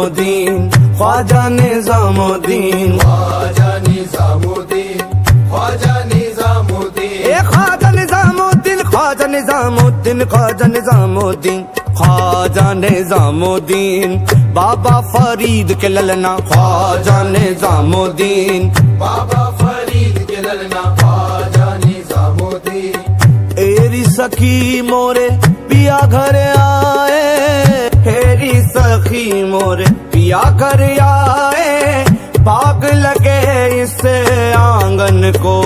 निजामुद्दीन, ख्वाजा निजामुद्दीन, ख्वाजा निजामुद्दीन, ख्वाजा निजामुद्दीन, ख्वाजा निजामुद्दीन, ख्वाजा निजामुद्दीन, ख्वाजा निजामुद्दीन, ख्वाजा निजामुद्दीन, बाबा फरीद के ललना ख्वाजा निजामुद्दीन, बाबा फरीद के ललना ख्वाजा निजामुद्दीन। एरी सखी मोरे पिया घर आए, हेरी सखी मोरे पिया घर आए, बाग लगे इस आंगन को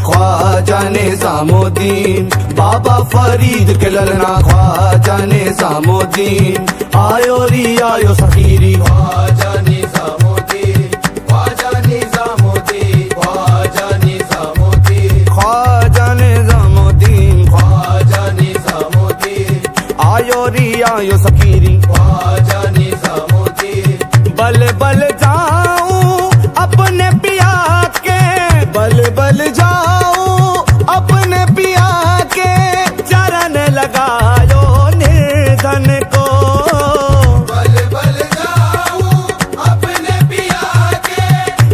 ख्वाजा निजामुद्दीन, बाबा फरीद के ललना ख्वाजा निजामुद्दीन, आयो री आयो सखीरी ख्वाजा निजामुद्दीन, ख्वाजा निजामुद्दीन, ख्वाजा निजामुद्दीन, ख्वाजा निजामुद्दीन, ख्वाजा निजामुद्दीन, आयो री आयो सखीरी ख्वाजा निजामुद्दीन। बल बल जाऊं अपने पिया के, बल बल जाऊं अपने पिया के, चरण लगायो निर्धन को, बल बल जाऊं अपने पिया के,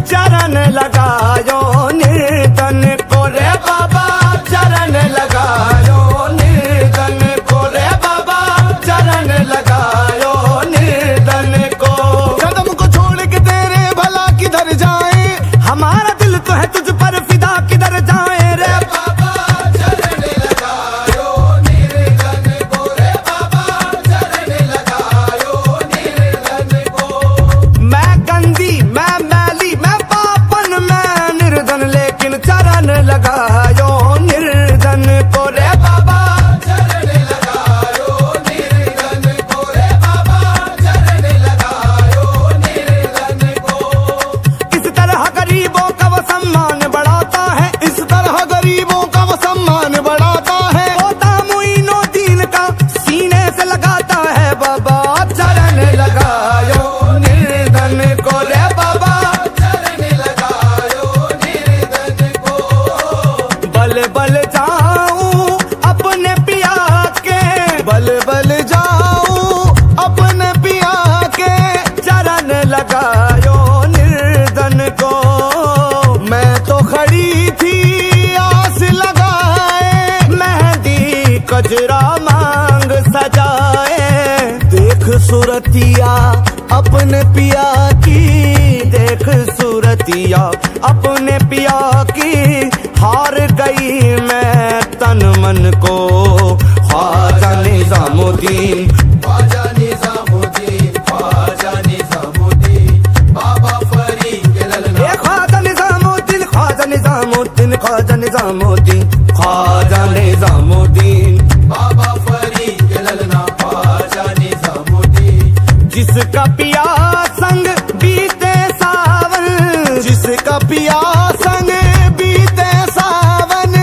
चरण लगायो निर्धन को रे बाबा, चरण लगायो निर्धन को रे बाबा, चरण लगायो निर्धन को। कदम को छोड़ के तेरे भला किधर जाए, हमारा दिल तो है तुझ पर फिदा किधर जाए रे बाबा चरण लगायो निर्धन को, रे बाबा चरण लगायो निर्धन को। मैं गंदी मैं मैली मैं पापन मैं निर्धन, लेकिन चरण लगायो निर्धन को रे बाबा, चरण लगायो निर्धन को, रे बाबा चरण लगायो निर्धन को। इस तरह गरीबों का वो सम्मान बढ़ाता है, इस तरह गरीबों का वो सम्मान बढ़ाता है, पोता मुइनुद्दीन का सीने से लगाता है बाबा, चरण लगायो निर्धन को रे बाबा, चरण लगायो निर्धन को। बल बल जाऊं अपने पिया के, बल बल जाऊं अपने पिया के, चरण लगायो निर्धन को। मैं तो खड़ी थी आस लगाए, मेहंदी कजरा मांग सजाए, देख सूरतिया अपने पिया की, देख सूरतिया अपने पिया की, हार गई मैं तन मन को ख्वाजा निजामुद्दीन, ख्वाजा निजामुद्दीन, ख्वाजा निजामुद्दीन, बाबा फरीद के ललना ख्वाजा निजामुद्दीन, ख्वाजा निजामुद्दीन, ख्वाजा निजामुद्दीन, ख्वाजा निजामुद्दीन, बाबा फरीद के ललना ख्वाजा निजामुद्दीन। जिसका पिया संग बीते सावन, जिसका पिया संग बीते सावन,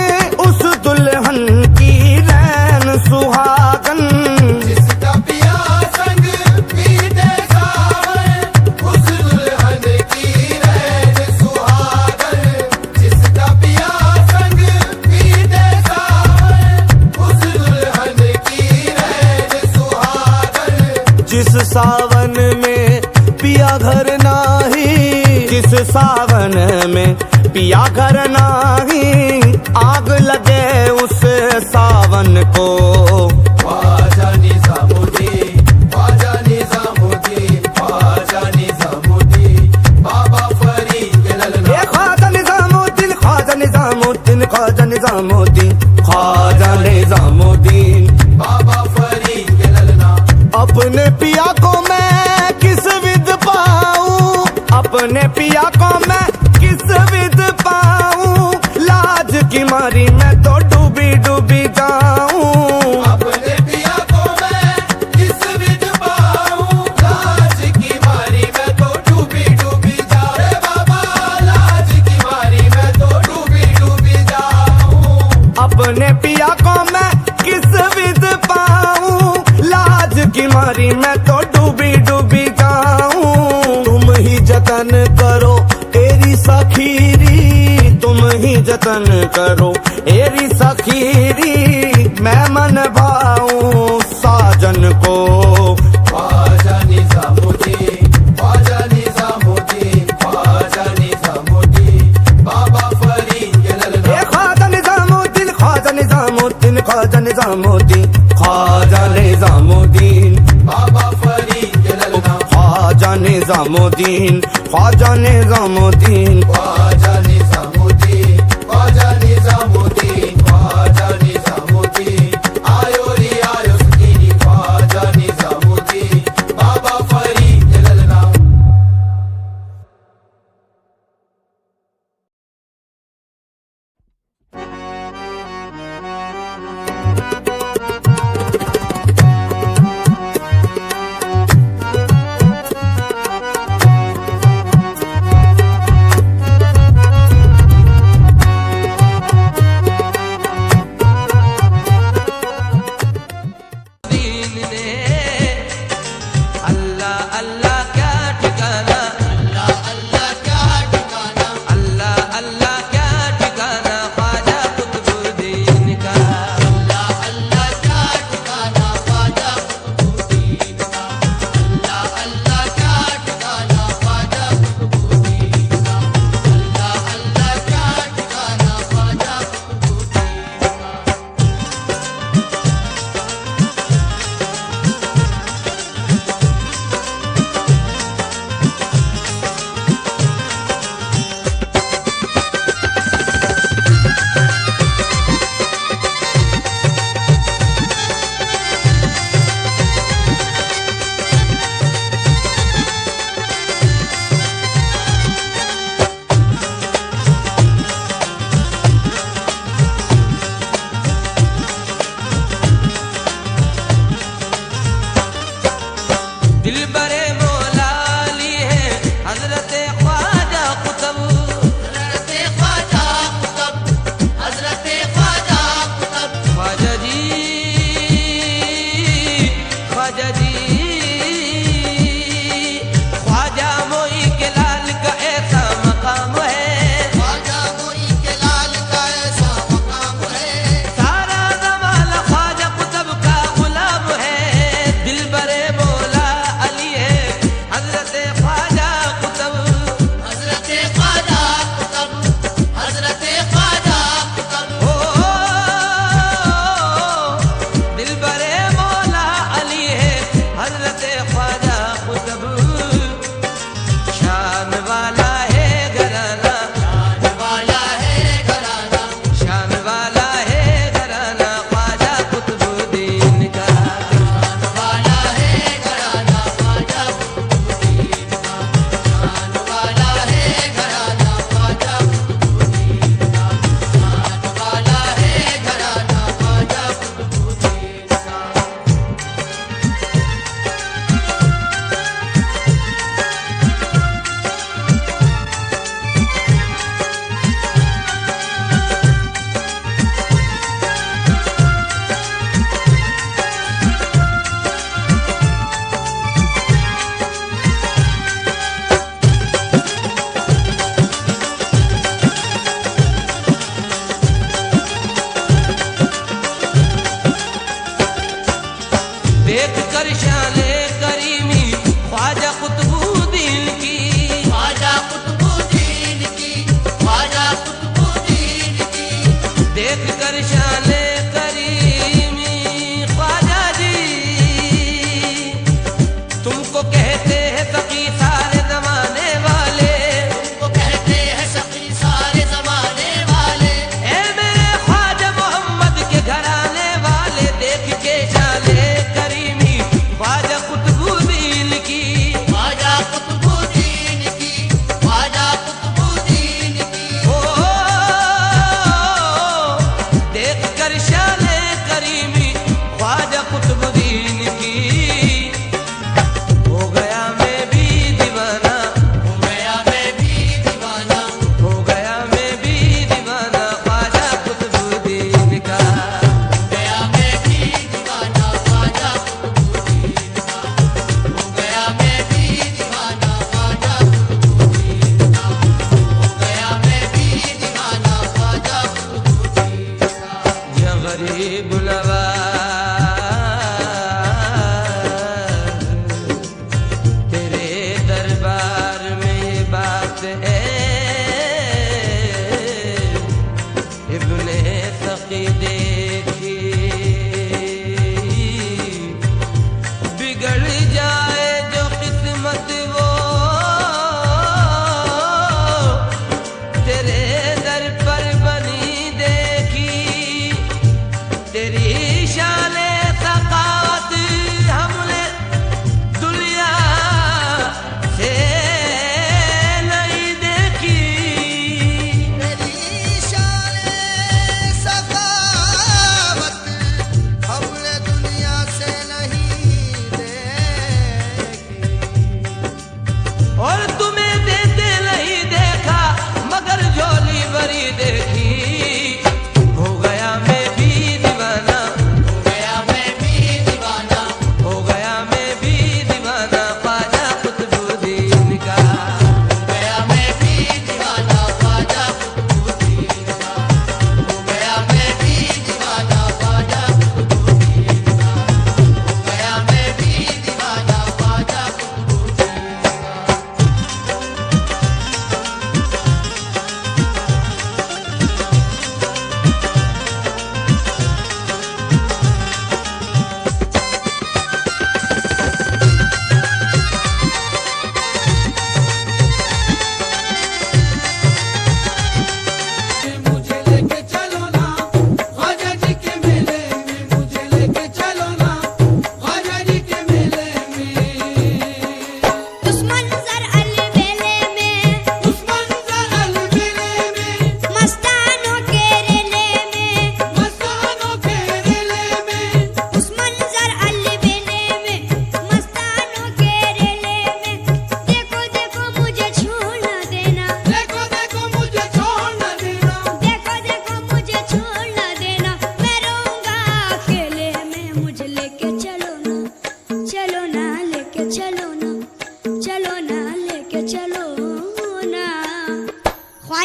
उस दुल्हन की रैन सुहागन, जिसका पिया संग बीते सावन, उस दुल्हन की रैन सुहागन, जिसका पिया संग बीते सावन, उस दुल्हन की रैन सुहागन। जिस सावन में पिया घर नाही, जिस सावन में पिया घर नाही, आग लगे उस सावन को ख्वाजा निजामुद्दीन, ख्वाजा निजामुद्दीन, ख्वाजा निजामुद्दीन, बाबा फरीद के ललना ख्वाजा निजामुद्दीन, ख्वाजा निजामुद्दीन, ख्वाजा निजामुद्दीन, ख्वाजा निजामुद्दीन, बाबा फरीद के ललना। अपने पिया को मैं किस विध पाऊं, अपने पिया को मैं किस विध पाऊं, लाज की मारी मैं तो डूबी डूबी जाऊं, अपने पिया को मैं किस विध पाऊं, लाज की मारी मैं तो डूबी डूबी जाऊं, रे बाबा लाज की मारी मैं तो डूबी डूबी जाऊं। अपने पिया को मैं किस विध पाऊं, लाज की मारी मैं तो डूबी डूबी जाऊं। तुम ही जतन करो एरी सखीरी, तुम ही जतन करो एरी सखीरी, मैं मन भाऊं साजन को ख्वाजा निजामुद्दीन, निजामुद्दीन ख्वाजा निजामुद्दीन ख्वाजा निजामुद्दीन ख्वाजा निजामुद्दीन ख्वाजा निजामुद्दीन आयो रे आयो सकीनी ख्वाजा निजामुद्दीन बाबा फरीद ललना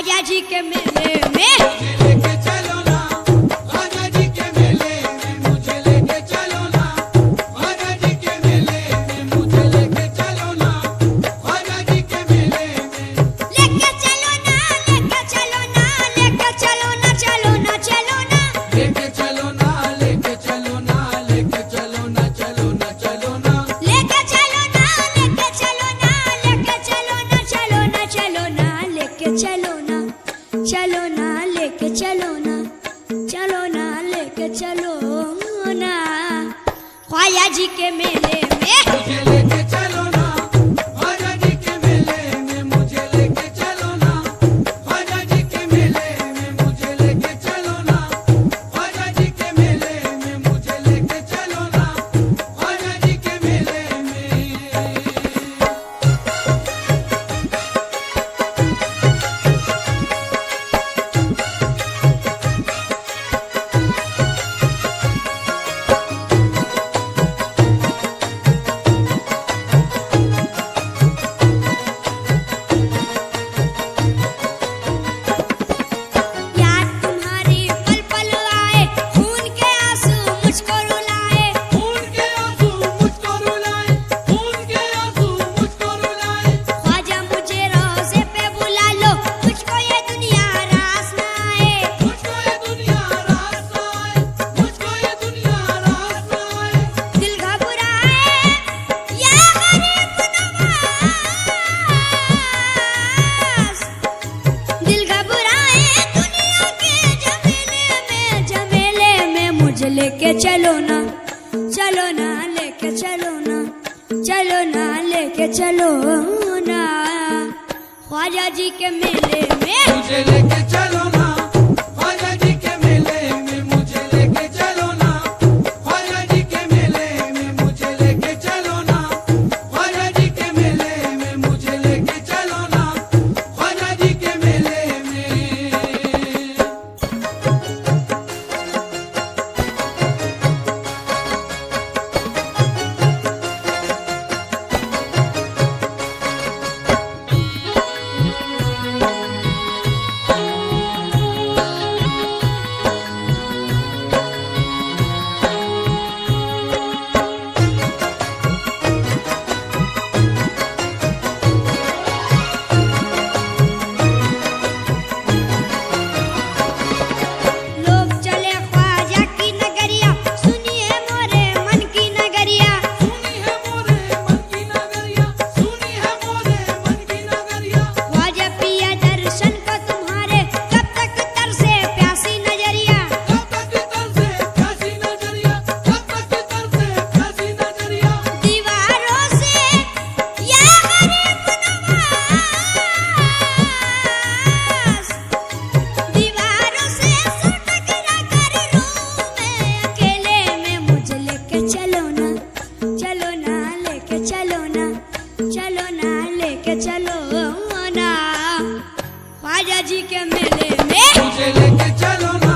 ख्वाजा जी के मेले में लेके चलो ना ख्वाजा जी के मेले में मुझे लेके चलो ना ख्वाजा जी के मेले में मुझे लेके चलो ना ख्वाजा जी के मेले में लेके चलो ना लेके चलो ना लेके चलो ना चलो ना चलो ना लेके चलो ना लेके चलो ना लेके चलो ना चलो ना चलो ना लेके चलो ना लेके चलो ना लेके चलो ना चलो ना चलो ना लेके चलो ना चलो ना लेके चलो ना चलो ना लेके चलो ना ख्वाजा जी के मेले में मुझे लेके चलो ना ख्वाजा जी के मेले में मुझे लेके चलो ना ख्वाजा जी के मेले में मुझे लेके चलो ना ख्वाजा जी के मेले में मुझे लेके चलो ना ख्वाजा जी के मेले में याद तुम्हारी पल पल आए खून के आंसू मुझको रुलाए खून के आंसू मुझको रुलाए खून के आंसू मुझको रुलाए ख्वाजा मुझे रोज़े पे बुला लो मुझको ये दुनिया रास ना आए मुझको ये दुनिया रास ना आए मुझको ये दुनिया रास ना आए दिल घबराए या गरीब नवाज दिल घबराए दुनिया के झमेले में मुझे लेके चलो ना लेके चलो ना चलो ना लेके चलो ना ख्वाजा जी के मेले में मुझे लेके चलो ना ख्वाजा जी के मेले में मुझे लेके चलो ना ख्वाजा जी के मेले में मुझे लेके चलो ना ख्वाजा जी के मेले में मुझे लेके चलो ना ख्वाजा जी के मेले में लोग चले ख्वाजा की नगरिया सुनिए मोरे मन की नगरिया सुनी है मोरे मन की नगरिया सुनी है मोरे मन की नगरिया ख्वाजा पिया दर्शन को तुम्हारे कब तक तरसे प्यासी नजरिया कब तक तरसे प्यासी नजरिया कब तक तरसे प्यासी नजरिया दीवारों से या गरीब नवाज दीवारों से सटक ना कर रूह में अकेले में मुझे लेके चलो ना लेके चलो ना लेके चलो ना ख्वाजा जी के मेले में मुझे लेके चलो ना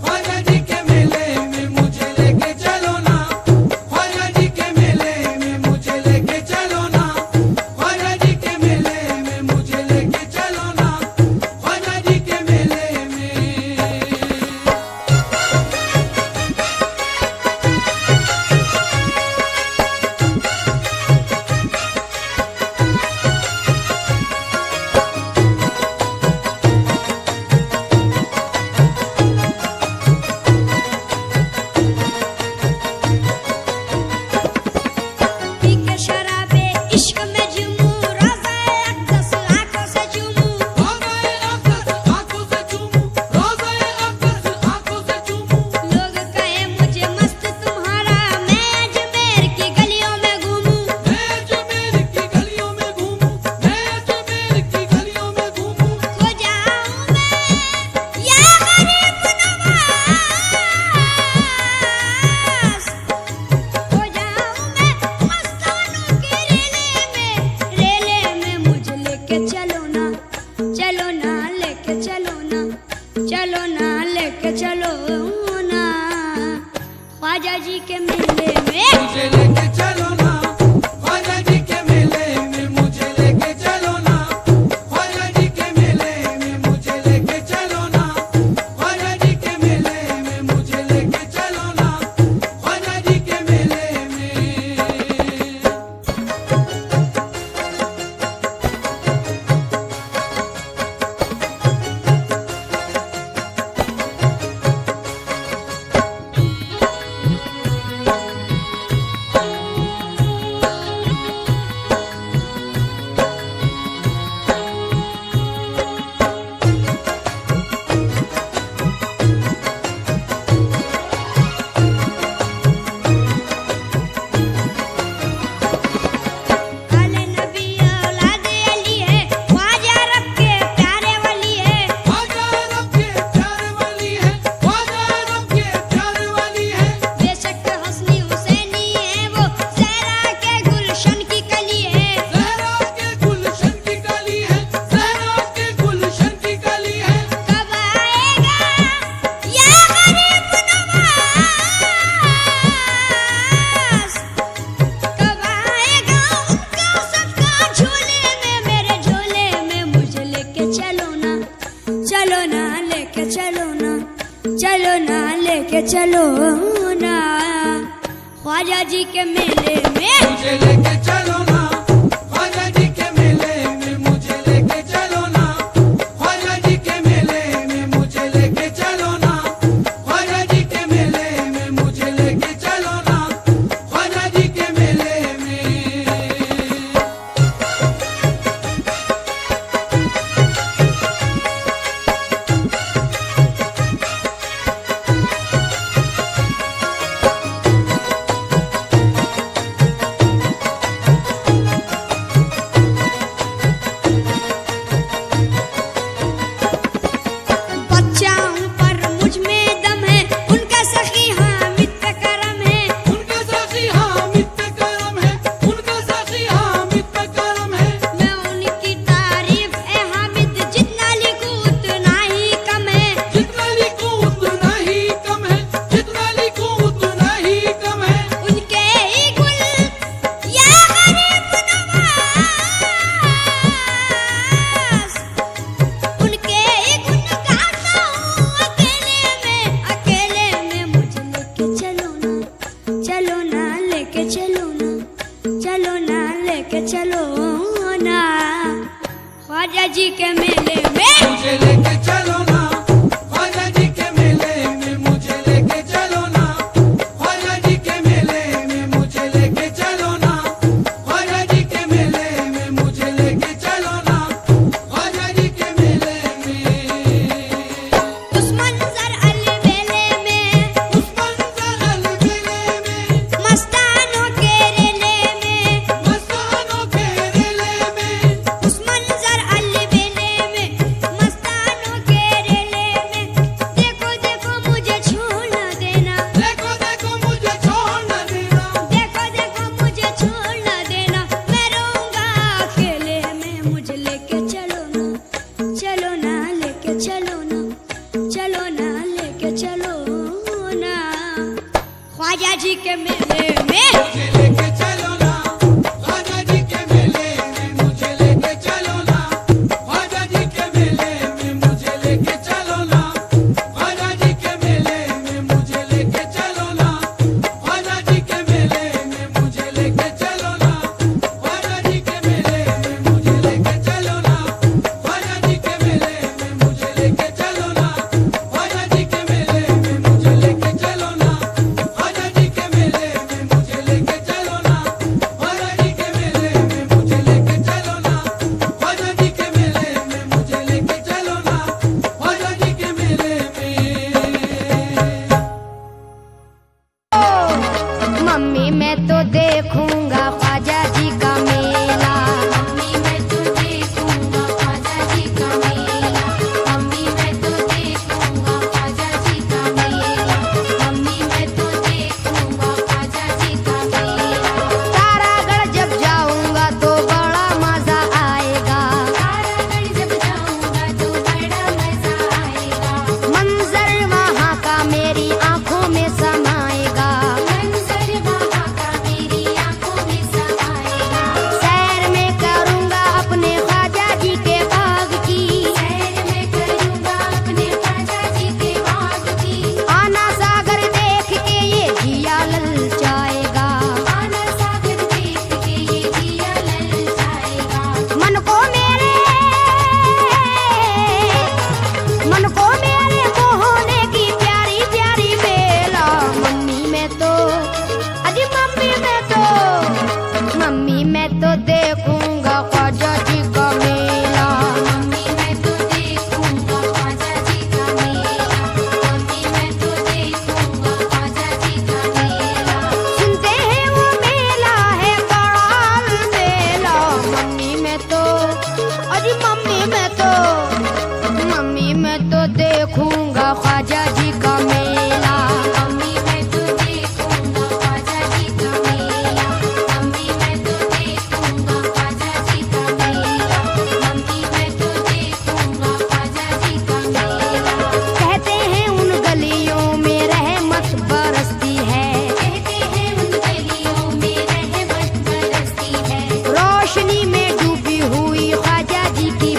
ख्वाजा जी के मेले में मुझे लेके चलो ना ख्वाजा जी के मेले में मुझे लेके चलो ना ख्वाजा जी के मेले में मुझे लेके चलो ना ख्वाजा जी के मेले में पी के शराबे इश्क में झूमूं रोज़े अक़दस आंखों से झूमूं रोज़े अक़दस आंखों से चूमूं रोज़े अक़दस आंखों से चूमूं लोग कहे मुझे मस्त तुम्हारा मैं अजमेर की गलियों में घूमूं मैं अजमेर की गलियों में घूमूं मैं अजमेर की गलियों में घूमूं खो जाऊं मैं या गरीब नवाज खो जाऊं मैं मस्तानों की रेले में मुझे लेके चलो ना लेके चलो ना लेके चलो ना ख्वाजा जी के मेले में मुझे लेके चलो ना ख्वाजा जी के मेले में मुझे लेके चलो ना ख्वाजा जी के मेले में चलो ना लेके चलो ना ख्वाजा जी के मेले में। मुझे लेके चलो ना ख्वाजा जी के मेले में, मुझे लेके चलो ना ख्वाजा जी के मेले में, मुझे लेके चलो ना ख्वाजा जी के मेले में, मुझे लेके चलो ना ख्वाजा जी के मेले में। चलो ना ख्वाजा जी के मेले में। मुझे लेके चलो ना ख्वाजा जी के मेले में, मुझे लेके चलो ना ख्वाजा जी के मेले में, मुझे लेके चलो ना ख्वाजा जी के मेले में, मुझे लेके चलो ना ख्वाजा जी के मेले में। उस मंजर अलबेले में, उस मंजर अलबेले में, मस्तानों के रेले में, मस्तानों के रेले में, उस मंजर अलबेले में, मस्तानों के रेले में। देखो देखो मुझे छोड़ न देना, देखो देखो मुझे छोड़ न देना, देखो देखो मुझे छोड़ न देना। मैं रहूंगा अकेले में, मुझे लेके चलो ना, चलो ना लेके चलो ना, चलो ना लेके चलो ना ख्वाजा जी के मेले में। मुझे लेके चलो ना ख्वाजा जी के मेले में, मुझे लेके चलो ना ख्वाजा जी के मेले में, मुझे लेके चलो ना ख्वाजा जी के मेले में, मुझे लेके चलो ना ख्वाजा जी के मेले में, मुझे लेके चलो ना ख्वाजा जी के मेले में, मुझे लेके चलो ना ख्वाजा जी के मेले में, मुझे लेके चलो ना ख्वाजा जी के मेले में, मुझे लेके चलो ना ख्वाजा जी के मेले में, मुझे लेके चलो ना ख्वाजा जी के मेले में, मुझे लेके चलो ना ख्वाजा जी के मेले में, मुझे लेके चलो ना ख्वाजा जी के मेले में। मम्मी मैं तो देखूंगा ख्वाजा जी का मेला, मम्मी मैं तो देखूंगा ख्वाजा जी का मेला, मम्मी मैं तो देखूंगा ख्वाजा जी का मेला, मम्मी मैं तो देखूंगा ख्वाजा जी का मेला। तारागढ़ जब जाऊंगा तो बड़ा मजा आएगा, तारागढ़ जब जाऊंगा तो बड़ा मजा आएगा। मंजर वहाँ का मेरी आंखों में समाएगा, मंजर वहाँ का मेरी आंखों में समाएगा। सैर में करूंगा अपने ख्वाजा जी के बाग की, सैर में करूंगा अपने ख्वाजा जी के बाग की। आना सागर देख के ये जिया ललचाएगा, आना सागर देख के ये जिया ललचाएगा। मन को मेरे मोहने की प्यारी प्यारी बेला। मम्मी मैं तो अजी मम्मी मैं तो देखूंगा ख्वाजा जी का मेला, मम्मी मैं तो देखूंगा ख्वाजा जी का मेला, मम्मी मैं तो देखूंगा ख्वाजा जी का मेला। सुनते हैं वो मेला है बड़ा मेला। मम्मी मैं तो अजी मम्मी मैं तो देखूंगा ख्वाजा जी का मेला, मम्मी मैं तो देखूंगा ख्वाजा जी का मेला, मम्मी मैं तो देखूंगा ख्वाजा जी का मेला, मम्मी मैं तो देखूंगा ख्वाजा जी का मेला। कहते हैं उन गलियों में रहमत बरसती है, कहते हैं उन गलियों में रहमत बरसती है। रोशनी में डूबी हुई ख्वाजा जी की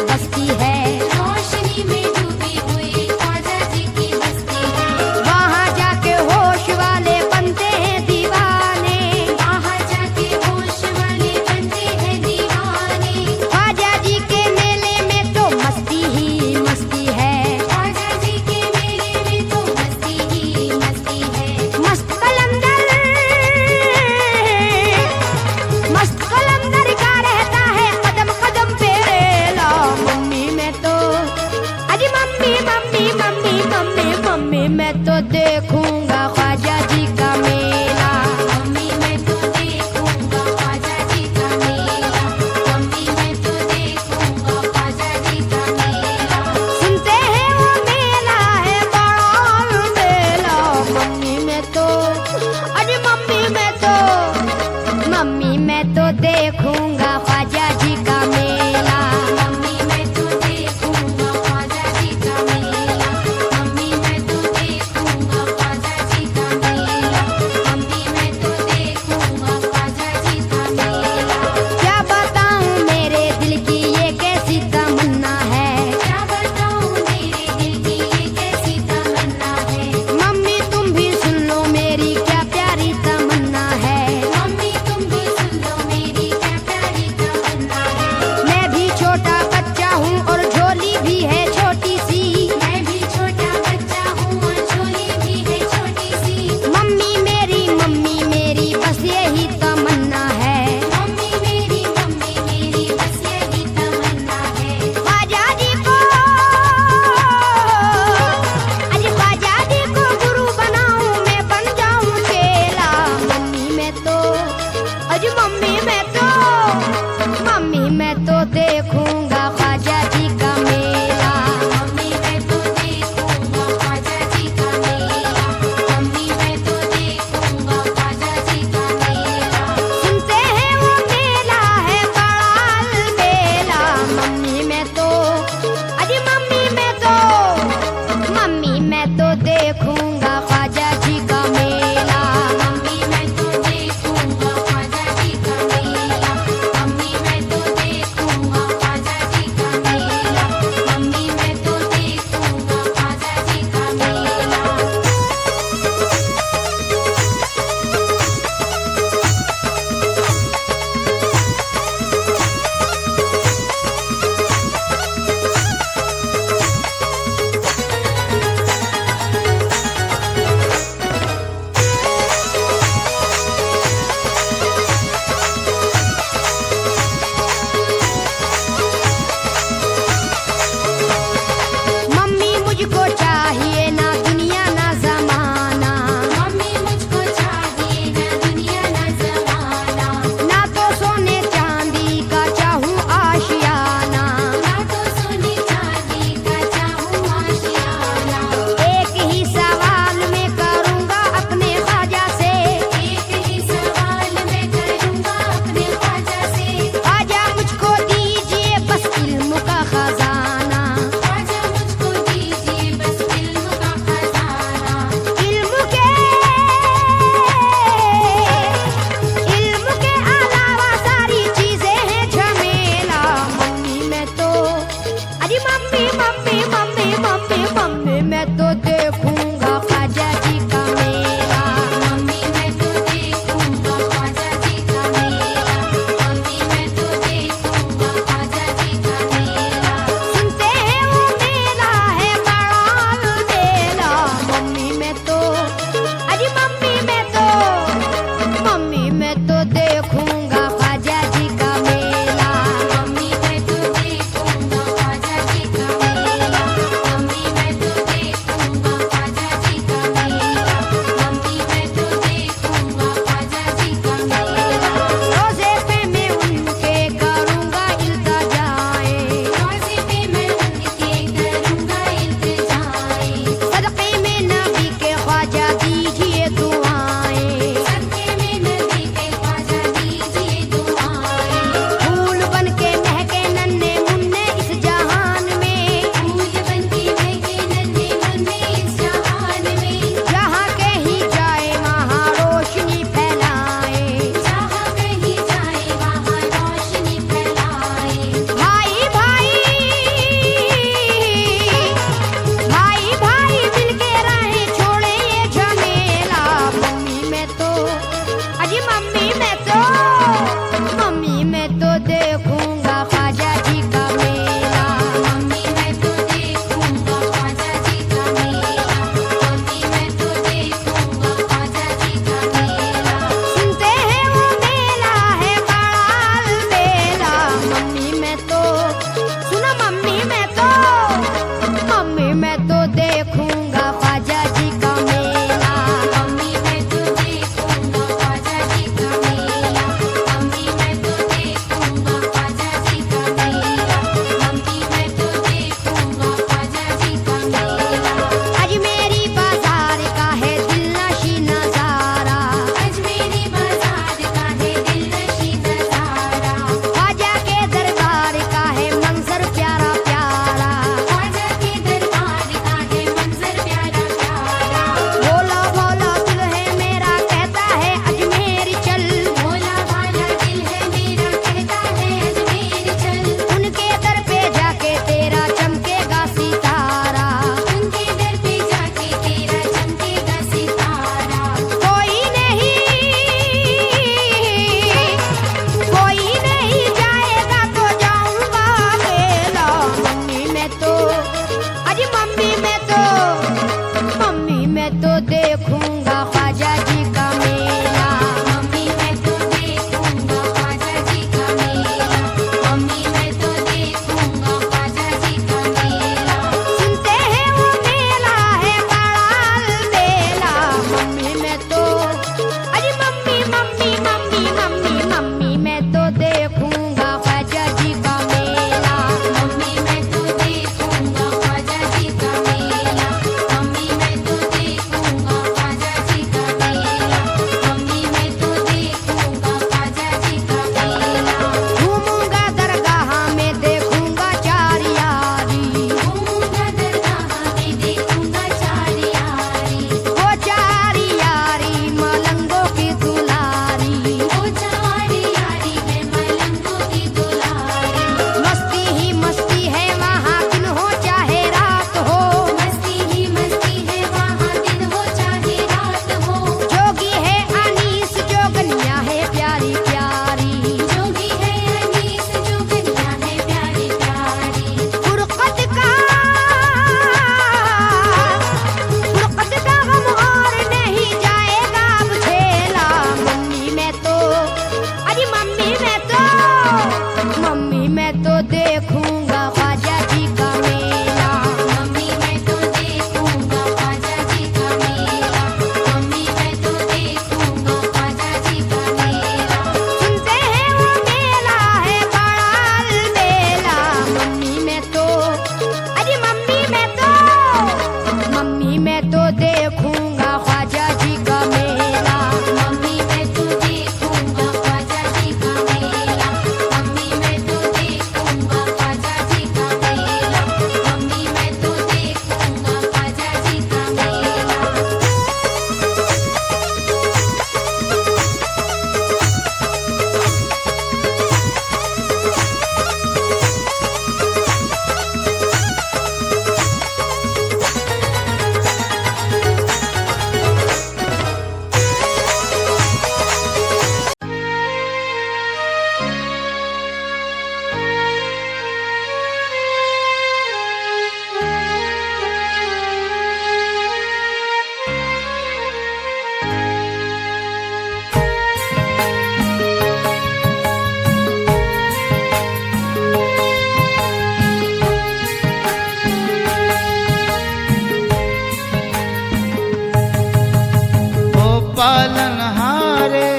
पालनहारे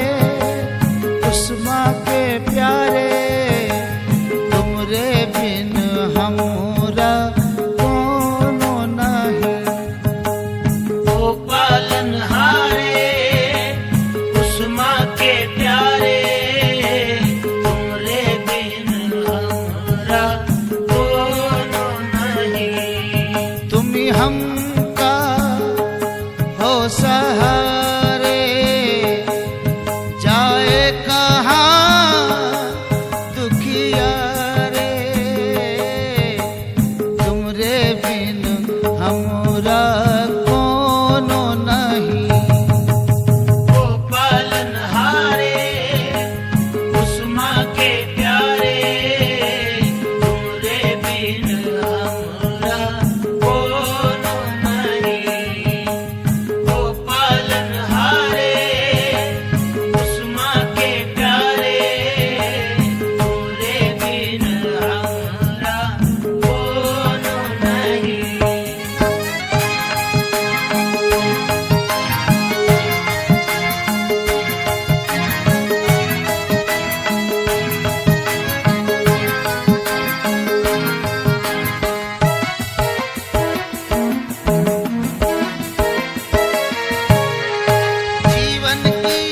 उस माँ के प्यारे, तुमरे बिन हमरा कोनो नहीं। ओ पालनहारे उस माँ के प्यारे, तुमरे बिन हमरा कोनो नहीं। तुम ही हमका हो सहारे, जाए कहाँ दुखिया रे, तुमरे बिन हमरा कोनो नहीं। ओ पालनहारे उस माँ के प्यारे, तुमरे बिन हमरा कोनो नहीं। ओ पालनहारे उस माँ के प्यारे, तुमरे बिन हमरा कोनो नहीं। जीवन की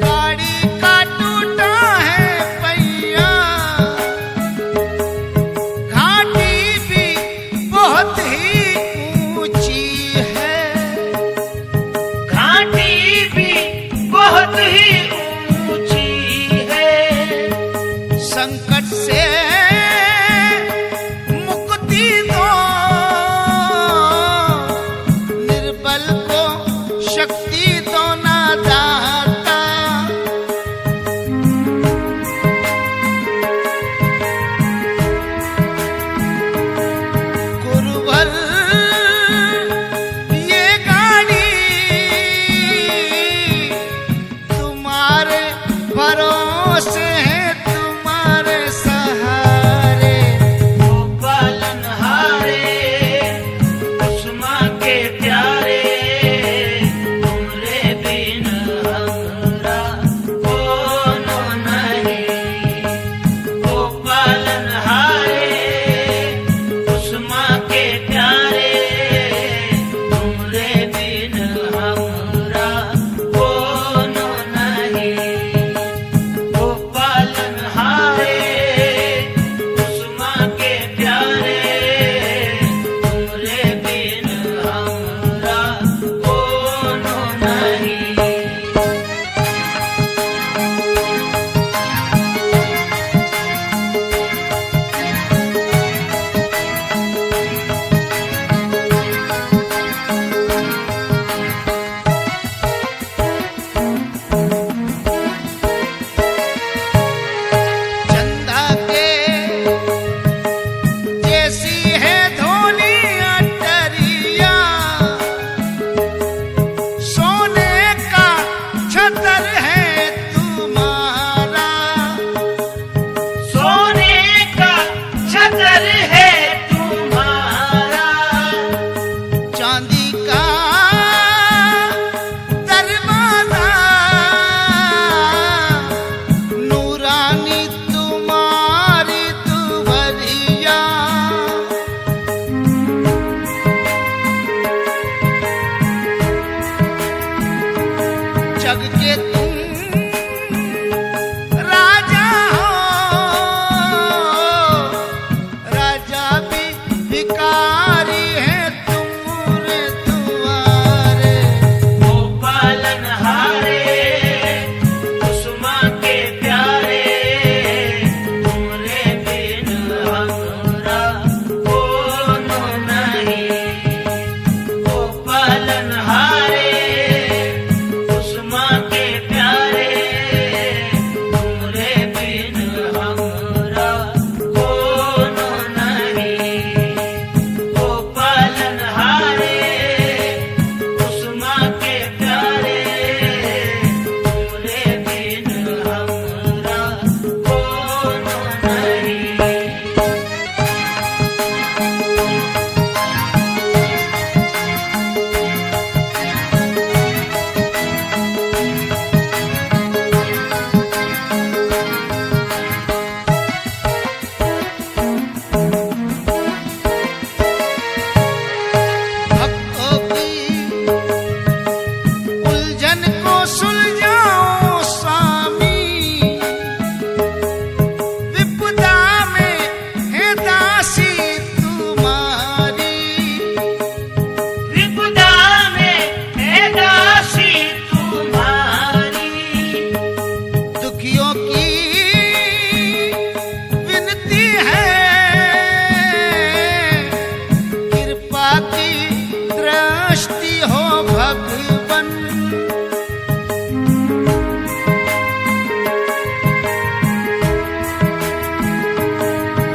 गाड़ी का टूटा है पहिया, घाटी भी बहुत ही ऊंची है, घाटी भी बहुत ही ऊंची है। संकट से मुक्ति दो, निर्बल को शक्ति दो ना दाता। गुरुवर ये गाड़ी तुम्हारे भरोसे है, तुम्हारे सहारे।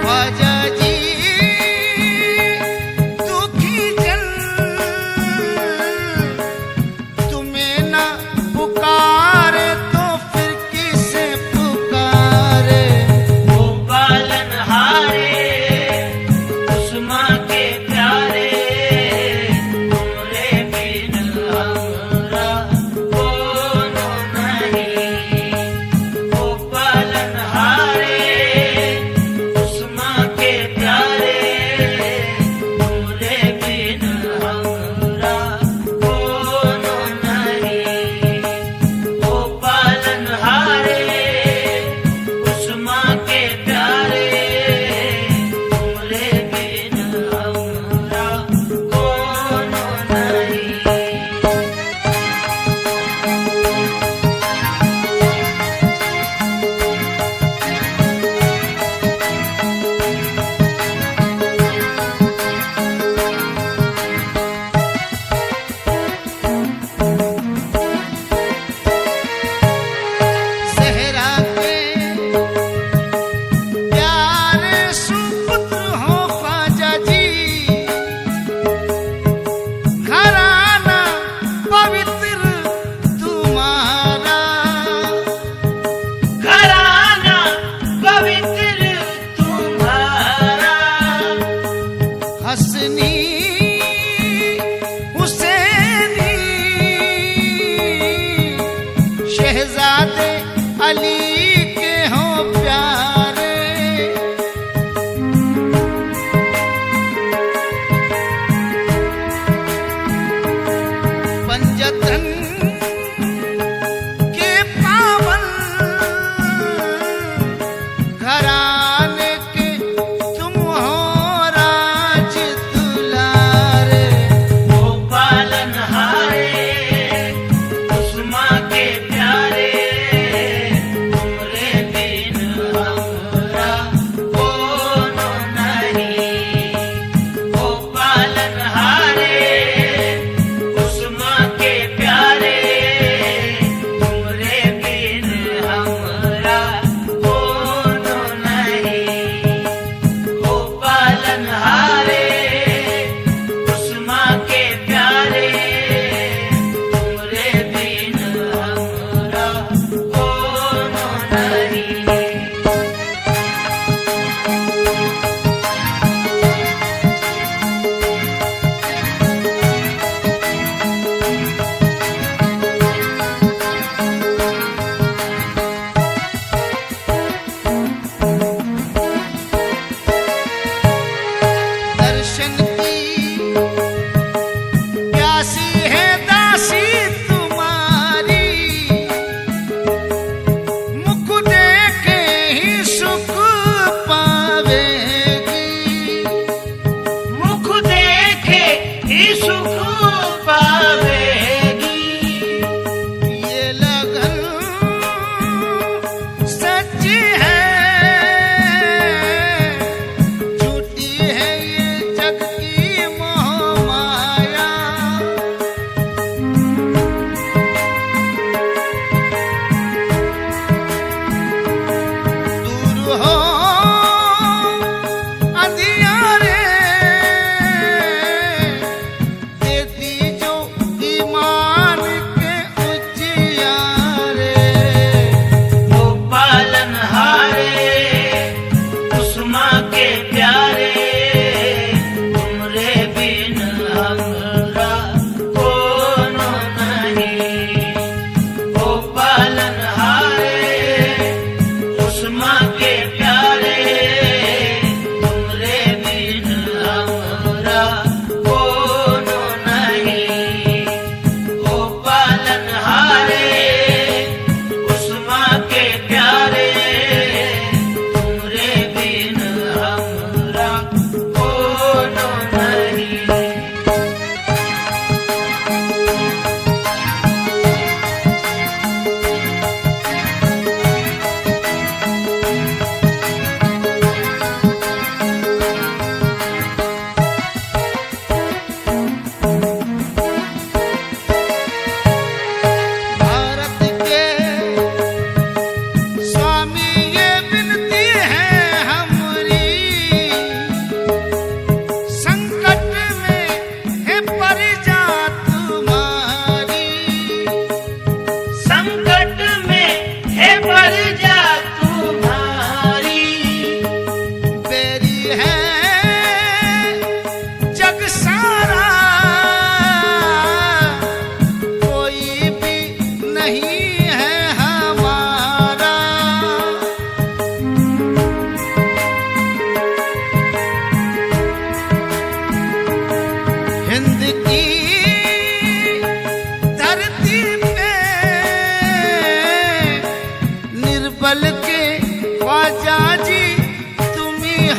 ख्वाजा जी दुखी जन तुम्हें ना पुकारे तो फिर किसे पुकारे। वो पालनहारे उस माँ के प्यारे, तुमरे बिन हमरा कोनो नहीं। वो पालनहारे उस माँ के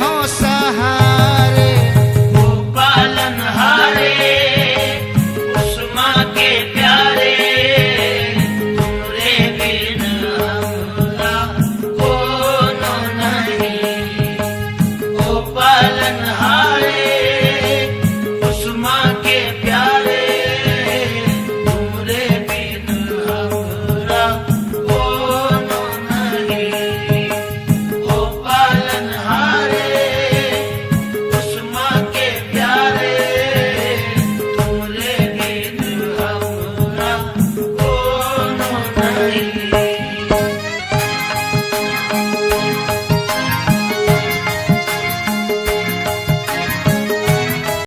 हो सहारा